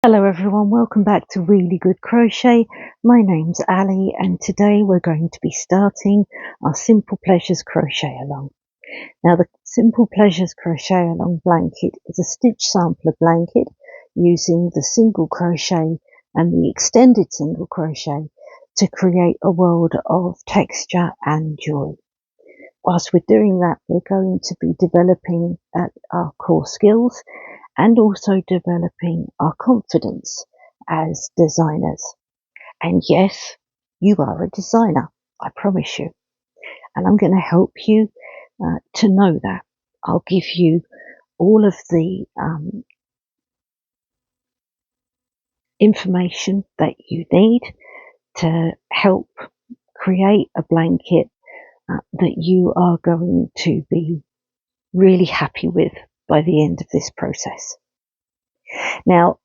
Hello everyone, welcome back to Really Good Crochet. My name's Ali and today we're going to be starting our Simple Pleasures Crochet Along. Now the Simple Pleasures Crochet Along blanket is a stitch sampler blanket using the single crochet and the extended single crochet to create a world of texture and joy. Whilst we're doing that, we're going to be developing our core skills and also developing our confidence as designers. And yes, you are a designer, I promise you. And I'm going to help you to know that. I'll give you all of the information that you need to help create a blanket that you are going to be really happy with by the end of this process. Now,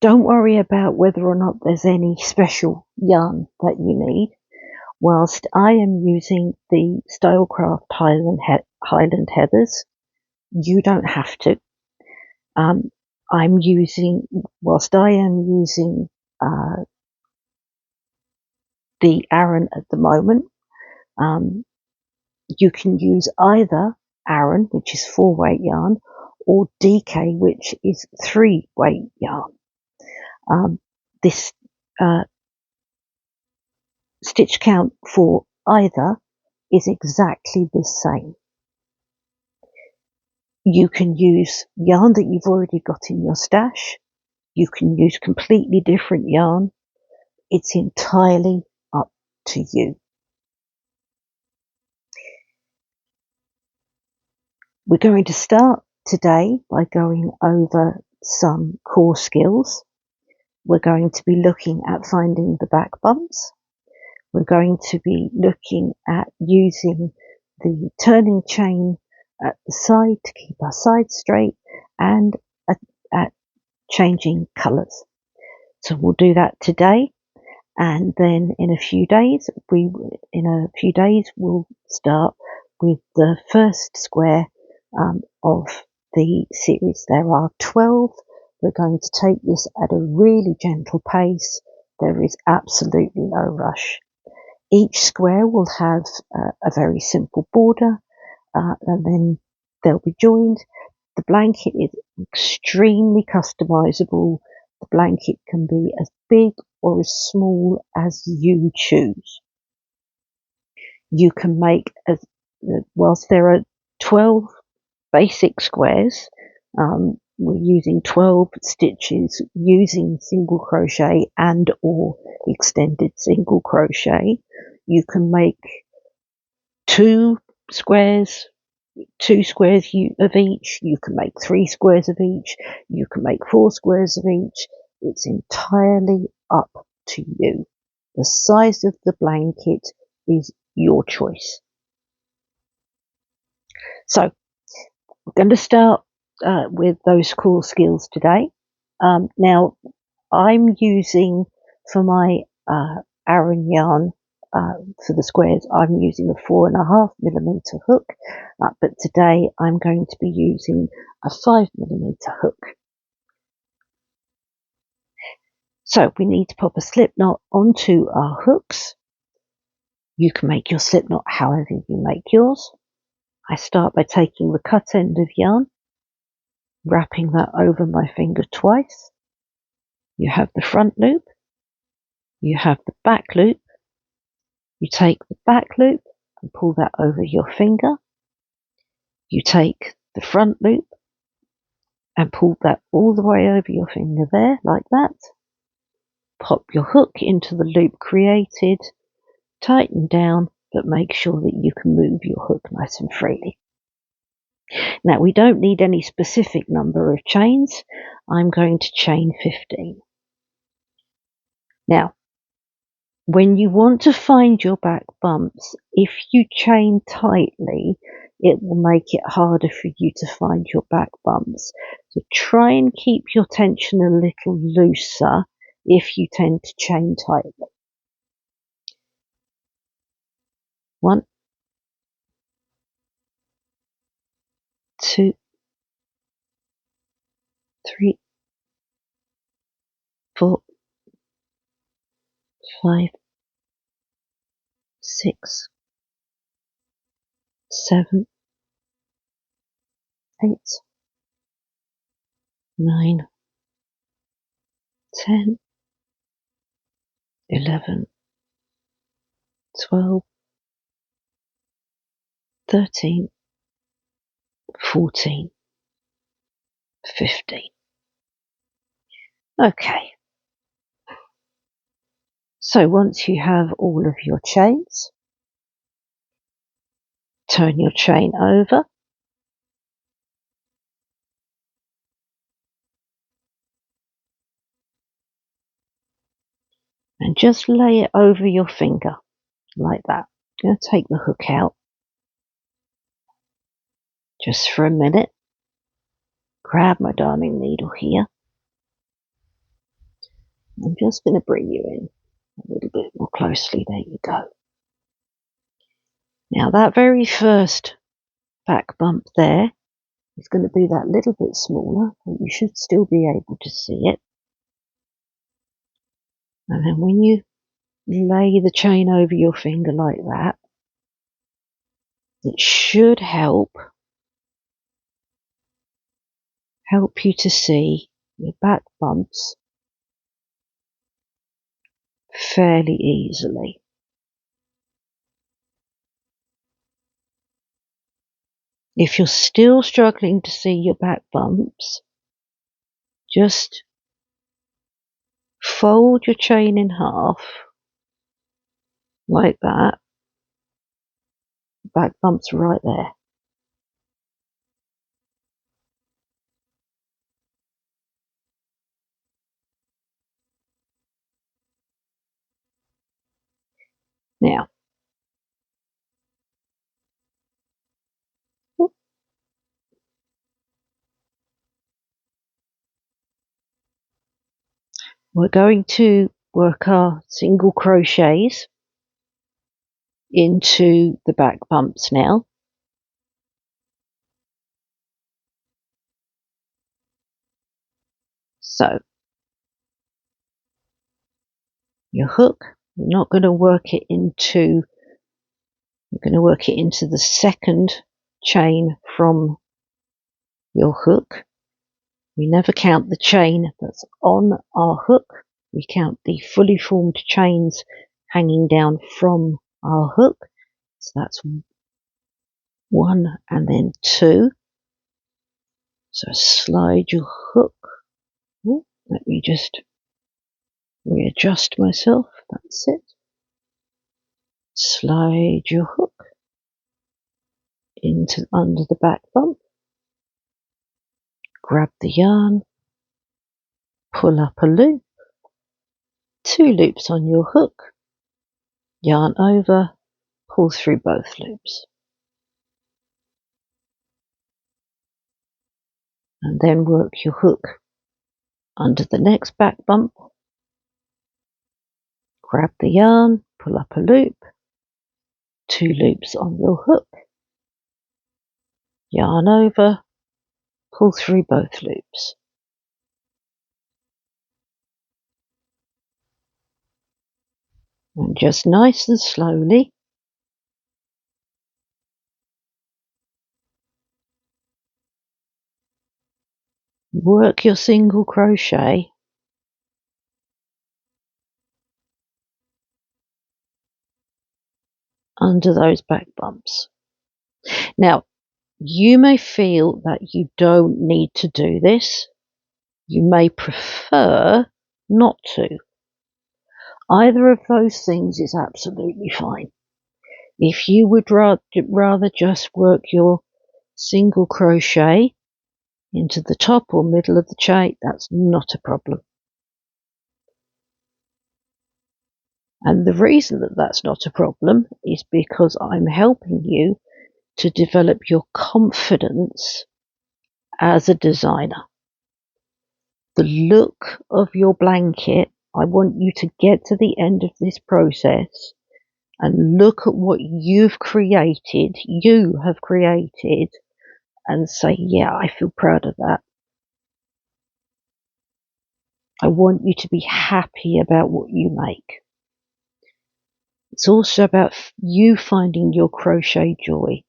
don't worry about whether or not there's any special yarn that you need. Whilst I am using the Stylecraft Highland Heathers, you don't have to. Whilst I am using the Aran at the moment, you can use either Aran, which is 4-weight yarn, or DK, which is 3-weight yarn. This stitch count for either is exactly the same. You can use yarn that you've already got in your stash. You can use completely different yarn. It's entirely up to you. We're going to start today by going over some core skills. We're going to be looking at finding the back bumps. We're going to be looking at using the turning chain at the side to keep our sides straight and at changing colours. So we'll do that today, and then in a few days we'll start with the first square of the series. There are 12. We're going to take this at a really gentle pace. There is absolutely no rush. Each square will have a very simple border, and then they'll be joined. The blanket is extremely customizable. The blanket can be as big or as small as you choose. You can make, whilst there are 12 basic squares, we're using 12 stitches using single crochet and or extended single crochet. You can make two squares of each. You can make 3 squares of each. You can make 4 squares of each. It's entirely up to you. The size of the blanket is your choice. So we're going to start with those core skills today. Now I'm using for my Aran yarn for the squares, I'm using a 4.5mm hook, but today I'm going to be using a 5mm hook. So we need to pop a slip knot onto our hooks. You can make your slip knot however you make yours. I start by taking the cut end of yarn, wrapping that over my finger twice. You have the front loop, you have the back loop. You take the back loop and pull that over your finger. You take the front loop and pull that all the way over your finger there, like that. Pop your hook into the loop created, tighten down, but make sure that you can move your hook nice and freely. Now we don't need any specific number of chains. I'm going to chain 15. Now, when you want to find your back bumps, if you chain tightly, it will make it harder for you to find your back bumps. So try and keep your tension a little looser if you tend to chain tightly. 1, 2, 3, 4, 5, 6, 7, 8, 9, 10, 11, 12, 13, 14, 15. Okay. So once you have all of your chains, turn your chain over and just lay it over your finger like that. I'm going to take the hook out just for a minute. Grab my darning needle here. I'm just going to bring you in a little bit more closely. There you go. Now that very first back bump there is going to be that little bit smaller, but you should still be able to see it. And then when you lay the chain over your finger like that, it should help you to see your back bumps fairly easily. If you're still struggling to see your back bumps, just fold your chain in half like that. Back bumps right there. Now, we're going to work our single crochets into the back bumps now. So, your hook, we're not going to work it into, we're going to work it into the second chain from your hook. We never count the chain that's on our hook. We count the fully formed chains hanging down from our hook. So that's 1 and then 2. So slide your hook. Ooh, let me just readjust myself. That's it. Slide your hook into under the back bump. Grab the yarn. Pull up a loop. 2 loops on your hook. Yarn over. Pull through both loops. And then work your hook under the next back bump. Grab the yarn, pull up a loop, 2 loops on your hook, yarn over, pull through both loops. And just nice and slowly work your single crochet under those back bumps. Now, you may feel that you don't need to do this. You may prefer not to. Either of those things is absolutely fine. If you would rather just work your single crochet into the top or middle of the chain, that's not a problem. And the reason that that's not a problem is because I'm helping you to develop your confidence as a designer. The look of your blanket, I want you to get to the end of this process and look at what you have created, and say, yeah, I feel proud of that. I want you to be happy about what you make. It's also about you finding your crochet joy.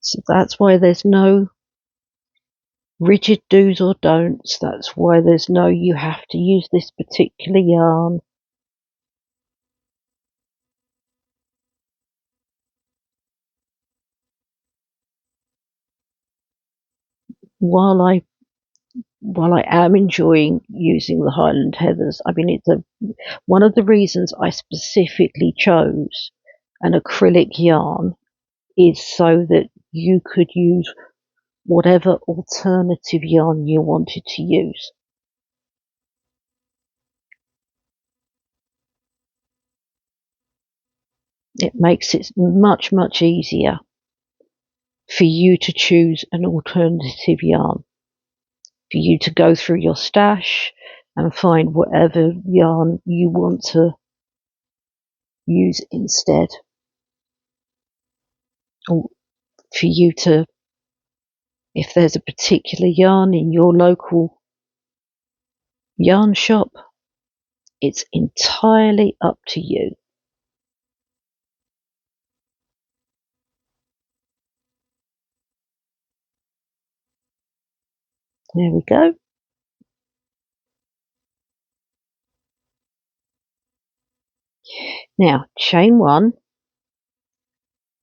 So that's why there's no rigid do's or don'ts. That's why there's no you have to use this particular yarn. While I am enjoying using the Highland Heathers, I mean, it's one of the reasons I specifically chose an acrylic yarn is so that you could use whatever alternative yarn you wanted to use. It makes it much, much easier for you to choose an alternative yarn, for you to go through your stash and find whatever yarn you want to use instead. Or for you to, if there's a particular yarn in your local yarn shop, it's entirely up to you. There we go. Now, chain one,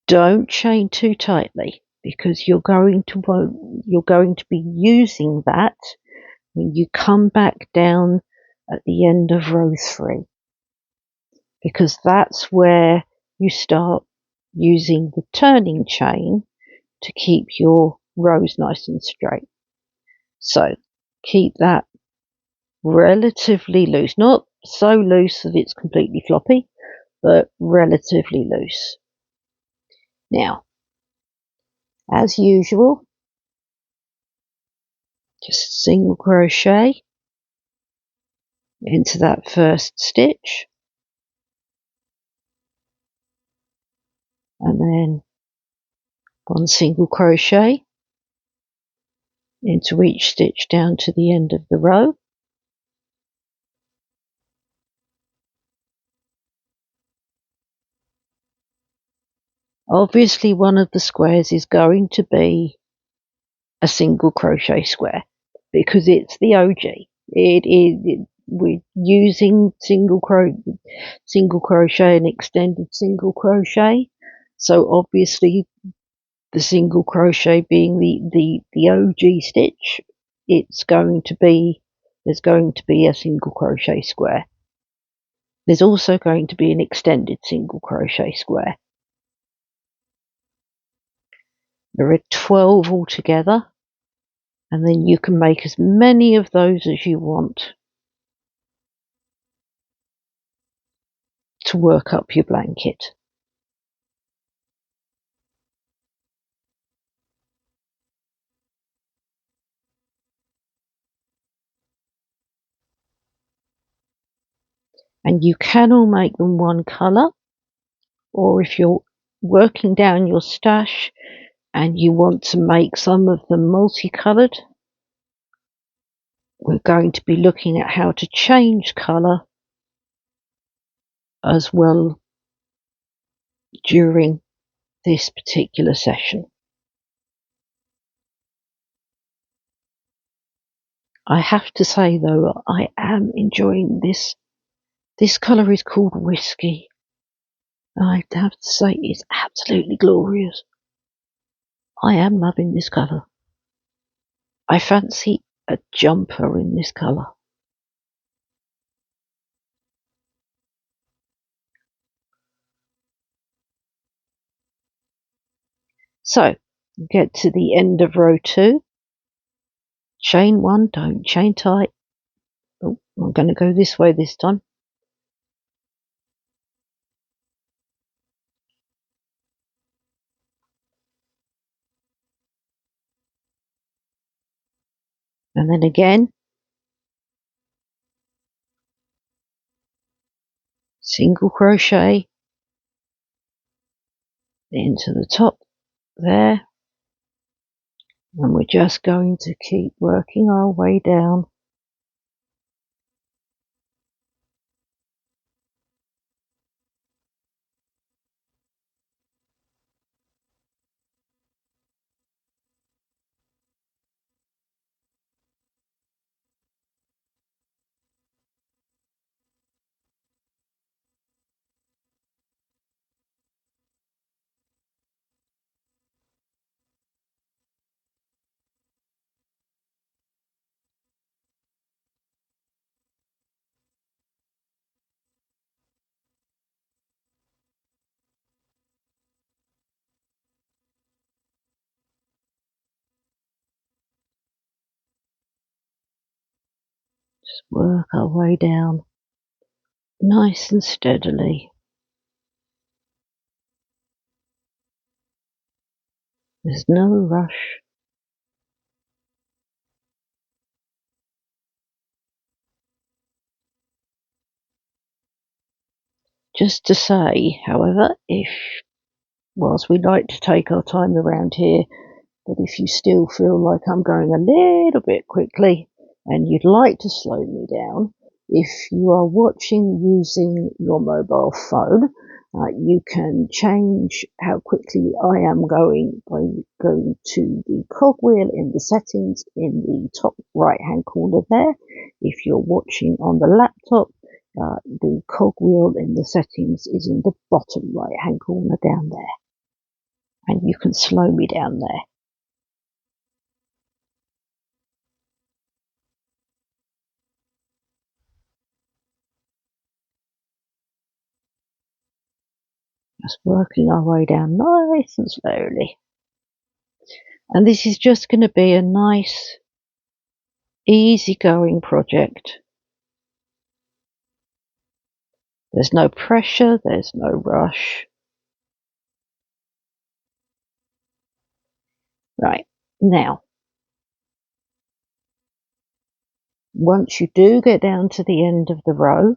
don't chain too tightly because you're going to be using that when you come back down at the end of row 3, because that's where you start using the turning chain to keep your rows nice and straight. So keep that relatively loose, not so loose that it's completely floppy, but relatively loose. Now, as usual, just single crochet into that first stitch, and then one single crochet into each stitch down to the end of the row. Obviously, one of the squares is going to be a single crochet square because it's the OG. We're using single crochet and extended single crochet, so obviously the single crochet being the OG stitch, there's going to be a single crochet square. There's also going to be an extended single crochet square. There are 12 altogether, and then you can make as many of those as you want to work up your blanket. And you can all make them one colour, or if you're working down your stash and you want to make some of them multicoloured, we're going to be looking at how to change colour as well during this particular session. I have to say though, I am enjoying this. This colour is called Whiskey. I have to say it's absolutely glorious. I am loving this colour. I fancy a jumper in this colour. So, get to the end of row 2, chain 1, don't chain tight. Oh, I'm going to go this way this time. And then again, single crochet into the top there, And we're just going to keep working our way down. Just work our way down nice and steadily. There's no rush. Just to say, however, whilst we like to take our time around here, but if you still feel like I'm going a little bit quickly and you'd like to slow me down, if you are watching using your mobile phone, you can change how quickly I am going by going to the cogwheel in the settings in the top right hand corner there. If you're watching on the laptop, the cogwheel in the settings is in the bottom right hand corner down there, and you can slow me down there. Just working our way down nice and slowly. And this is just going to be a nice, easy-going project. There's no pressure, there's no rush. Right, now, once you do get down to the end of the row,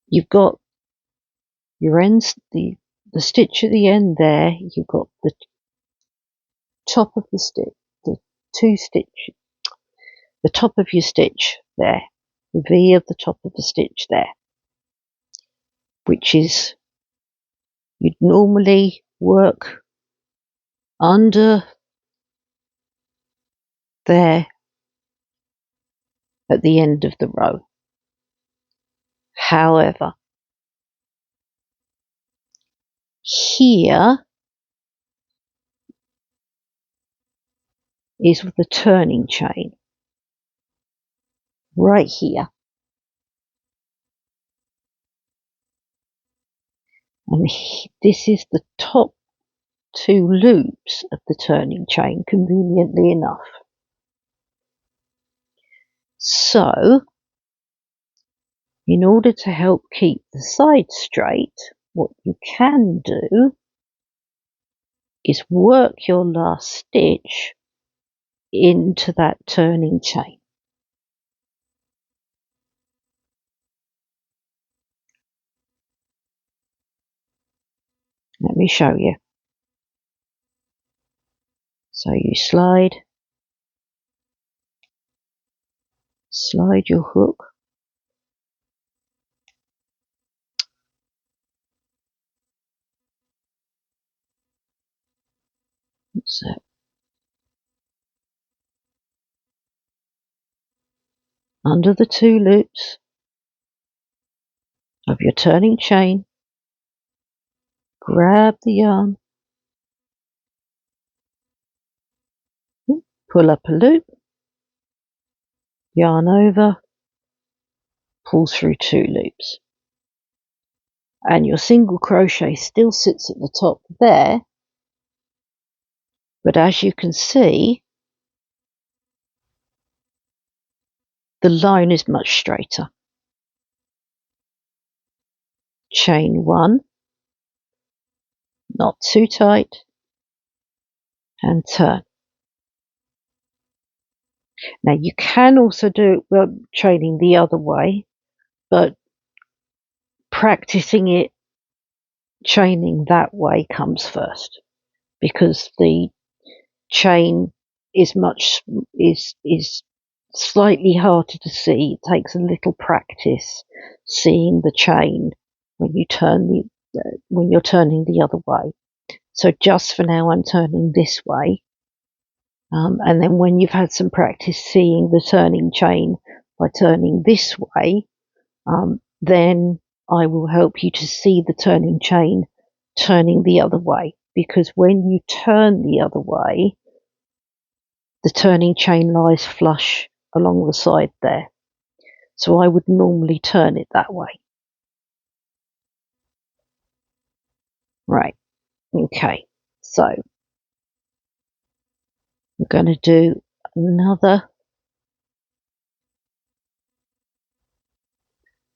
you've got your ends, the stitch at the end there, you've got the top of the stitch, the top of your stitch there, the V of the top of the stitch there, which is, you'd normally work under there at the end of the row. However, here is the turning chain, right here. And this is the top two loops of the turning chain, conveniently enough. So, in order to help keep the sides straight, what you can do is work your last stitch into that turning chain. Let me show you. So you slide your hook, so under the two loops of your turning chain, grab the yarn, pull up a loop, yarn over, pull through two loops, and your single crochet still sits at the top there, but as you can see, the line is much straighter. Chain one, not too tight, and turn. Now you can also do chaining the other way, but practicing it chaining that way comes first, because the chain is slightly harder to see. It takes a little practice seeing the chain when you're turning the other way. So just for now, I'm turning this way, and then when you've had some practice seeing the turning chain by turning this way, then I will help you to see the turning chain turning the other way, because when you turn the other way, the turning chain lies flush along the side there. So I would normally turn it that way. Right, okay, so we're going to do another.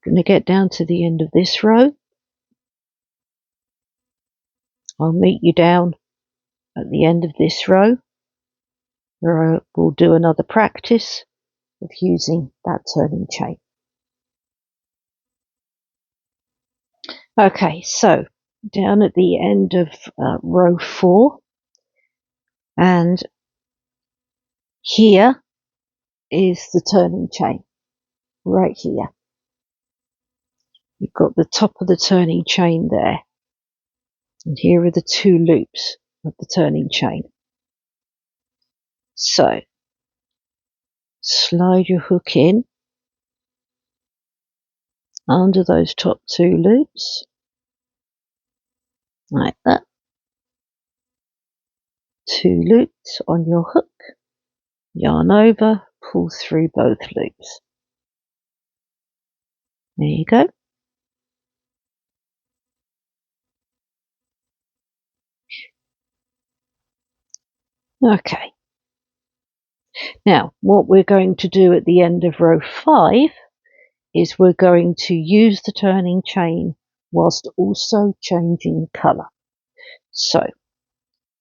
Going to get down to the end of this row. I'll meet you down at the end of this row, where we'll do another practice of using that turning chain. Okay, so down at the end of row 4, and here is the turning chain, right here. You've got the top of the turning chain there, and here are the 2 loops of the turning chain. So slide your hook in under those top 2 loops, like that. 2 loops on your hook, yarn over, pull through both loops. There you go. Okay. Now, what we're going to do at the end of row 5 is we're going to use the turning chain whilst also changing colour. So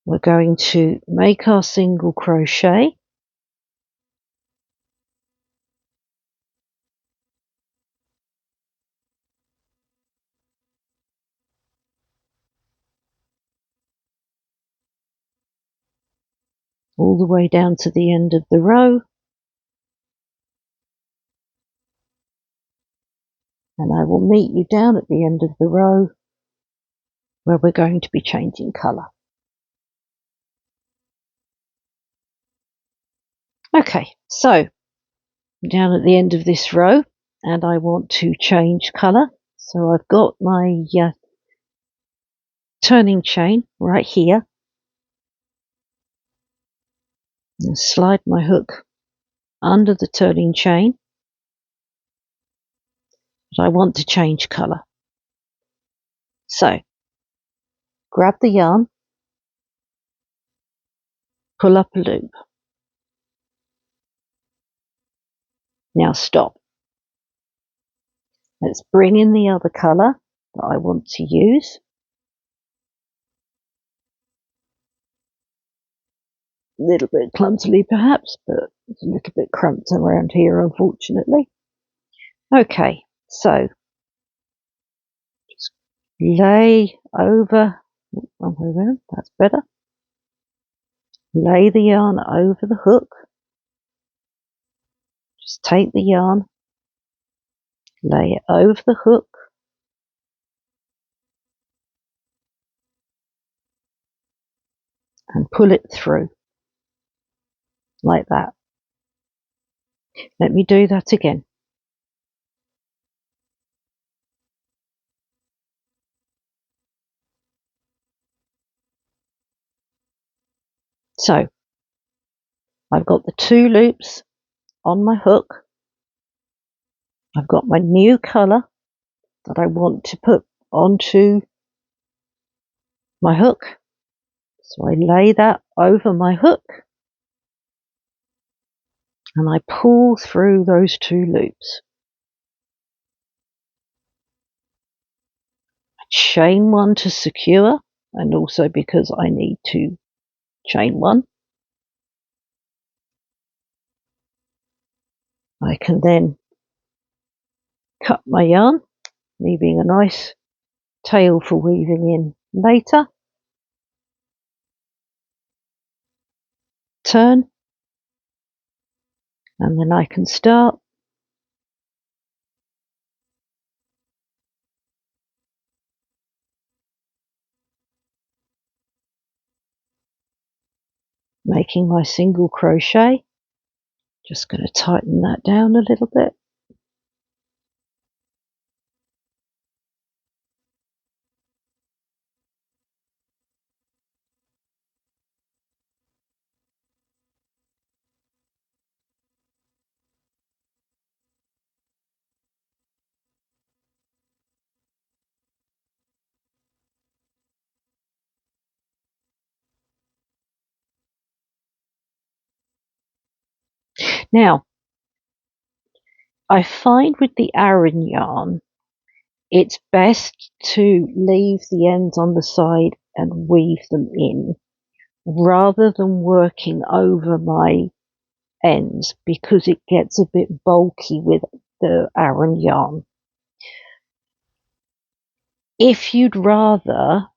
we're going to make our single crochet, all the way down to the end of the row, and I will meet you down at the end of the row where we're going to be changing colour. Okay, so down at the end of this row, and I want to change colour. So I've got my turning chain right here. And slide my hook under the turning chain, but I want to change colour. So grab the yarn, pull up a loop. Now stop. Let's bring in the other colour that I want to use. A little bit clumsily perhaps, but it's a little bit crumped around here, unfortunately. Okay, so just lay over, wrong way around, that's better. Lay the yarn over the hook. Just take the yarn, lay it over the hook, and pull it through, like that. Let me do that again. So I've got the 2 loops on my hook. I've got my new colour that I want to put onto my hook. So I lay that over my hook and I pull through those 2 loops. I chain 1 to secure, and also because I need to chain 1. I can then cut my yarn, leaving a nice tail for weaving in later. Turn, and then I can start. Making my single crochet. Just going to tighten that down a little bit. Now, I find with the Aran yarn, it's best to leave the ends on the side and weave them in, rather than working over my ends, because it gets a bit bulky with the Aran yarn. If you'd rather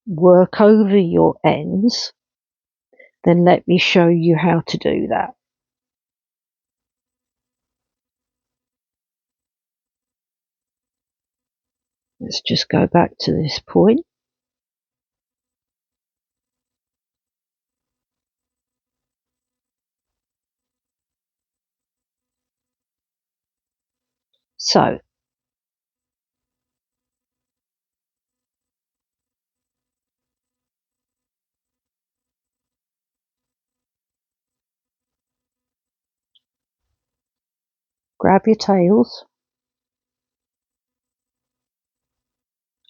work over your ends, then let me show you how to do that. Let's just go back to this point. So, grab your tails,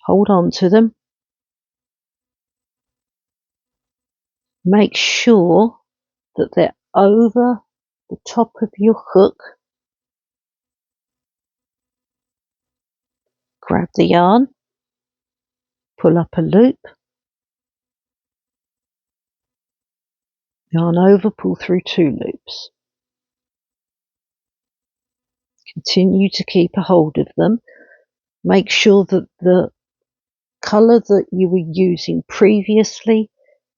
hold on to them, make sure that they're over the top of your hook. Grab the yarn, pull up a loop, yarn over, pull through 2 loops. Continue to keep a hold of them. Make sure that the colour that you were using previously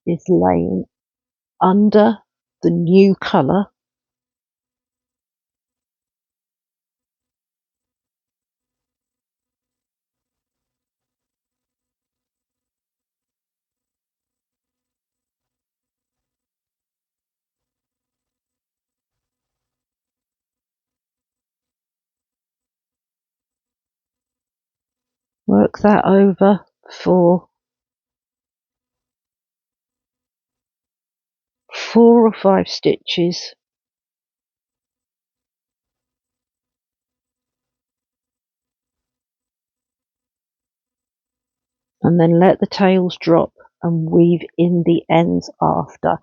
is laying under the new colour. Work that over for 4 or 5 stitches. And then let the tails drop and weave in the ends after.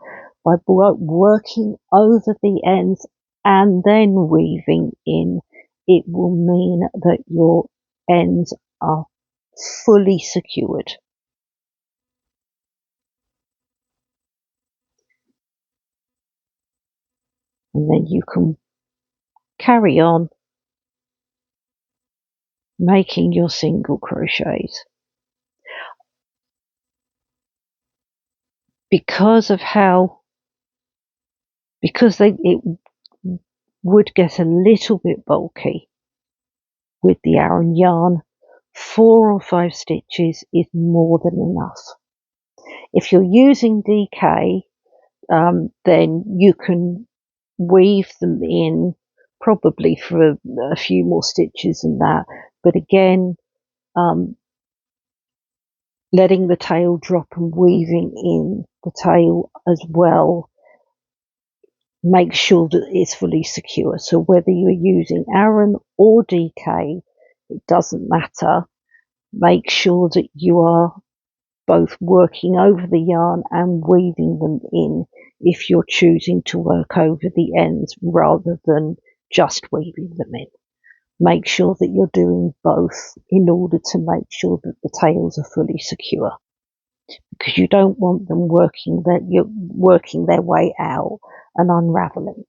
By working over the ends and then weaving in, it will mean that your ends are fully secured. And then you can carry on making your single crochets. Because it would get a little bit bulky with the Aran yarn, 4 or 5 stitches is more than enough. If you're using DK, then you can weave them in probably for a few more stitches than that. But again, letting the tail drop and weaving in the tail as well, make sure that it's fully secure. So whether you're using Aran or DK, it doesn't matter. Make sure that you are both working over the yarn and weaving them in if you're choosing to work over the ends rather than just weaving them in. Make sure that you're doing both in order to make sure that the tails are fully secure, because you don't want them working their way out and unraveling.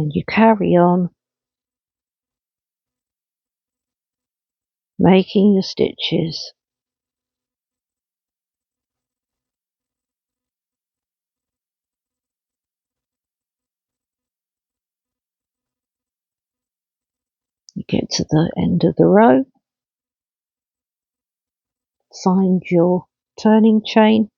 and you carry on making your stitches. You get to the end of the row, find your turning chain,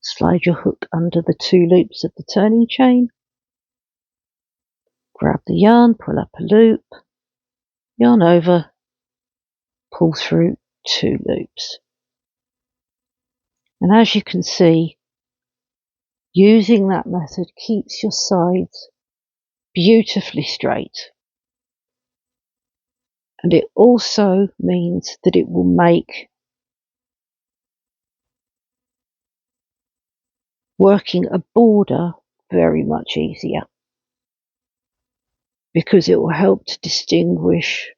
slide your hook under the 2 loops of the turning chain, grab the yarn, pull up a loop, yarn over, pull through 2 loops. And as you can see, using that method keeps your sides beautifully straight. And it also means that it will make working a border very much easier, because it will help to distinguish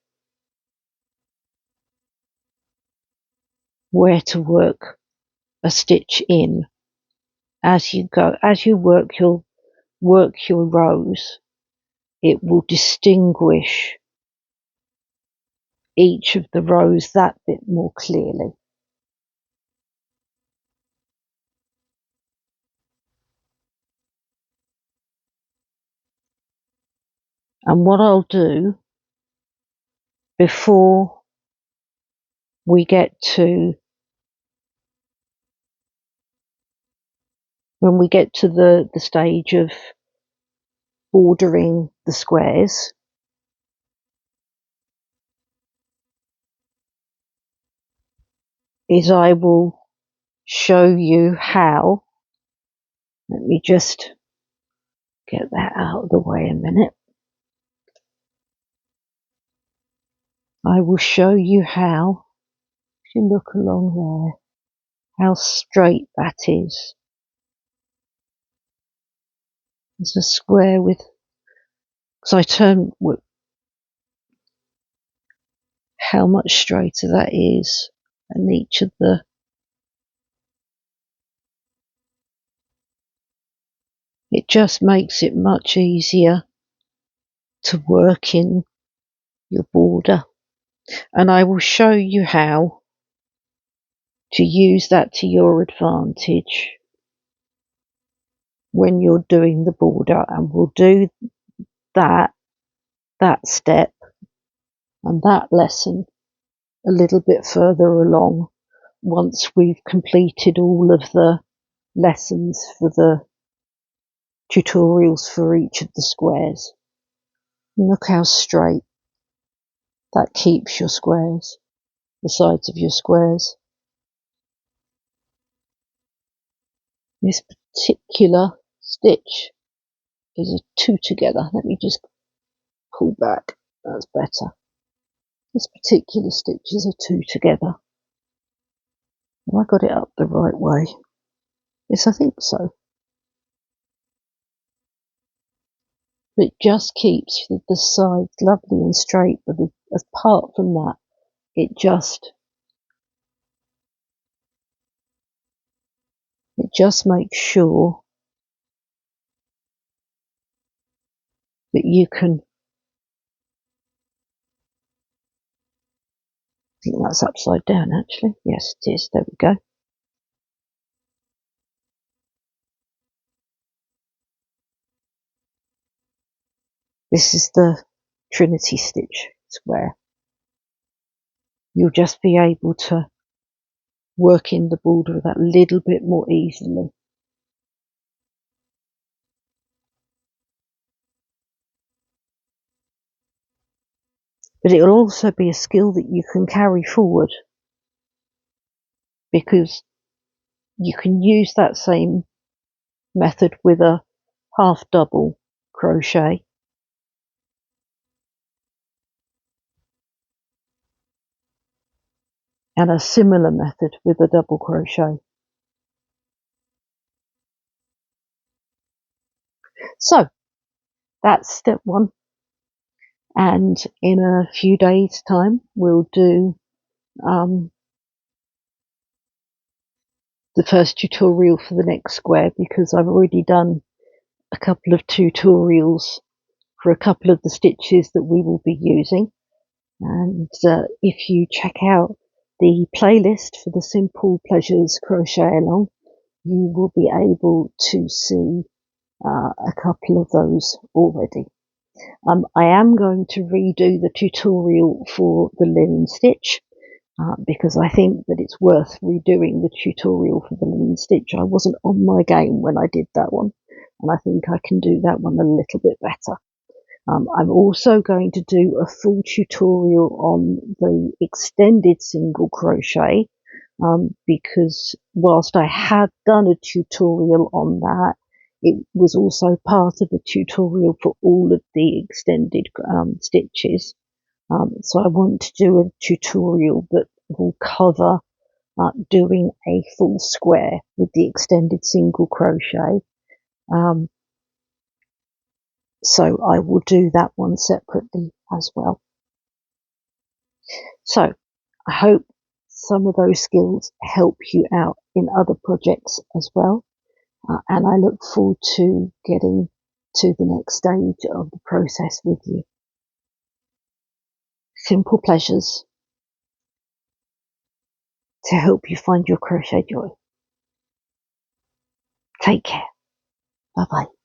where to work a stitch in as you go. As you work your rows, it will distinguish each of the rows that bit more clearly. And what I'll do before we get to the stage of bordering the squares, is I will show you how. Let me just get that out of the way a minute. I will show you how, if you look along there, how straight that is. It's a square with, because I turn, how much straighter that is, and each of the, it just makes it much easier to work in your border. And I will show you how to use that to your advantage when you're doing the border, and we'll do that step and that lesson a little bit further along once we've completed all of the lessons for the tutorials for each of the squares. Look how straight that keeps your squares, the sides of your squares. This particular stitch is a 2 together. Let me just pull back, that's better. This particular stitch is a 2 together. Have I got it up the right way? Yes, I think so. It just keeps the sides lovely and straight, but apart from that, it just makes sure that you can, I think that's upside down actually. Yes, it is. There we go. This is the Trinity stitch square. You'll just be able to work in the border that little bit more easily. But it will also be a skill that you can carry forward, because you can use that same method with a half double crochet, and a similar method with a double crochet. So that's step 1. And in a few days' time, we'll do the first tutorial for the next square, because I've already done a couple of tutorials for a couple of the stitches that we will be using. And if you check out the playlist for the Simple Pleasures Crochet Along, you will be able to see a couple of those already. I am going to redo the tutorial for the linen stitch because I think that it's worth redoing the tutorial for the linen stitch. I wasn't on my game when I did that one, and I think I can do that one a little bit better. I'm also going to do a full tutorial on the extended single crochet because whilst I had done a tutorial on that, it was also part of the tutorial for all of the extended stitches. So I want to do a tutorial that will cover doing a full square with the extended single crochet. So I will do that one separately as well. So I hope some of those skills help you out in other projects as well. And I look forward to getting to the next stage of the process with you. Simple pleasures to help you find your crochet joy. Take care. Bye bye.